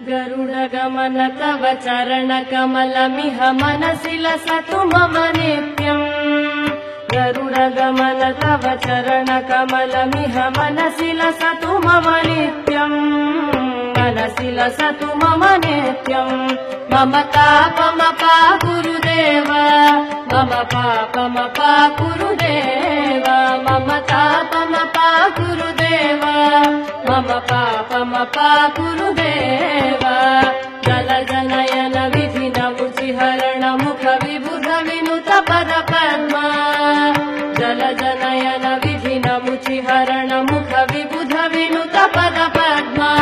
गरुडगमन तव चरणकमलमिह मनसि लसतु मम नित्यम्। गरुडगमन तव चरणकमलमिह मनसि लसतु मम नित्यम्। मनसि लसतु मम नित्यम्। मम तापमपा गुरुदेव, मम पापमपा गुरुदेव, मम तापमपा गुरुदेव, मम पापमपा गुरुदेव। जलजनयन विधिनमुचिहरण मुख विबुध विनुत पद पद्मा। जलजनयन विधिनमुचिहरण मुख विबुध विनुत पद पद्मा।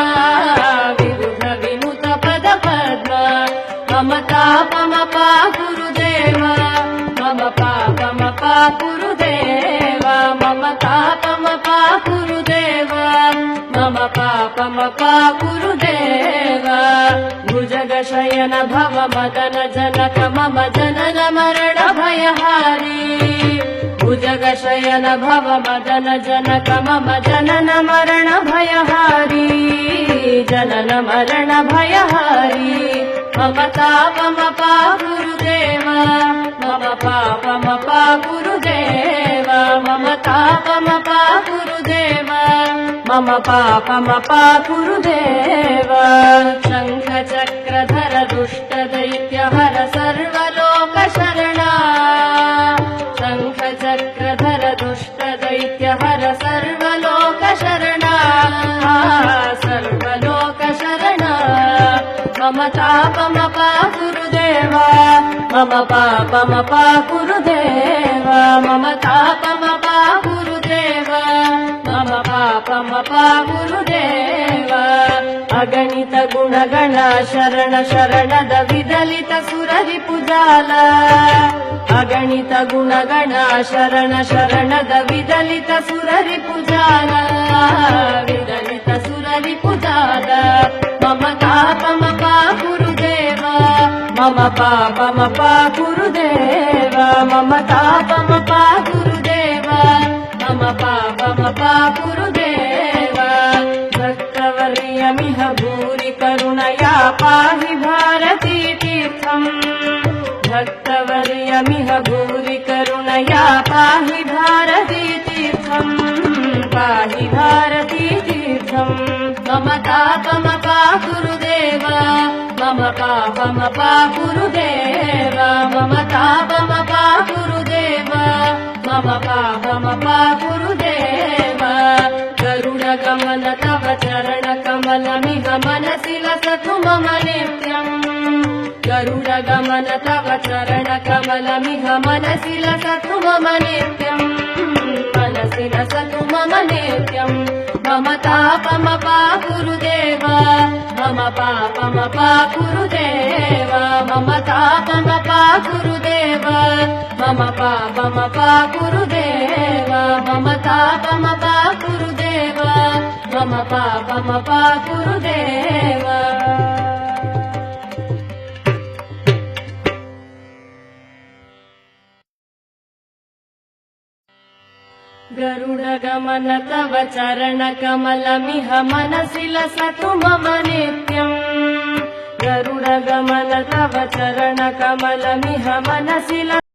विबुध विनुत पद पद्मा। मम तापमपा गुरुदेव, मम पापमपा गुरुदेव, मम तापमपा गुरुदेव, मम पापमपा गुरुदेव। भुजगशयन भव मदन जनक मम जनन मरण भयहारी। भुजगशयन भव मदन जनक मम जनन मरण भयहारी। जनन मरण भयहारी। मम तापमपा गुरुदेव, मम पापमपा गुरुदेव, मम तापमपा गुरुदेव, मम पापमपा गुरुदेव। शङ्ख चक्रधर दुष्ट दैत्यहर सर्वलोकशरणा। शङ्ख चक्रधर दुष्ट दैत्यहर सर्वलोकशरणा। सर्वलोकशरणा। मम तापमपा गुरुदेव, मम पापमपा गुरुदेव, मम तापमपा गुरुदेव, मम पापमपा गुरुदेव। अगणित गुणगण शरण शरणद विदलित सुररिपुजाल। अगणित गुणगण शरण शरणद विदलित सुररिपुजाल। विदलित सुररिपुजाल। मम तापमपा गुरुदेव, मम पापमपा गुरुदेव, मम तापमपा गुरुदेव, मम पापमपा गुरुदेव। भक्तवर्यमिह भूरि करुणया पाहि भारती तीर्थम्। भक्तवर्यमिह भूरि करुणया पाहि भारती तीर्थम्। पाहि भारती तीर्थम्। मम तापमपा गुरुदेव, मम पापमपा गुरुदेव, मम तापमपा गुरुदेव, मम पापमपा गुरुदेव। गरुडगमन तव चरणकमलमिह मनसि लसतु मम नित्यम्। गरुडगमन तव चरणकमलमिह मनसि लसतु मम नित्यम्। मनसि लसतु मम नित्यम्। मम तापमपा गुरुदेव, मम पापमपा गुरुदेव, मम तापमपा गुरुदेव, मम पापमपा गुरुदेव, मम तापमपा गुरुदेव, मम पापमपा गुरुदेव। गरुडगमन तव चरणकमलमिह मनसि लसतु मम नित्यम्। गरुडगमन तव चरणकमलमिह मनसि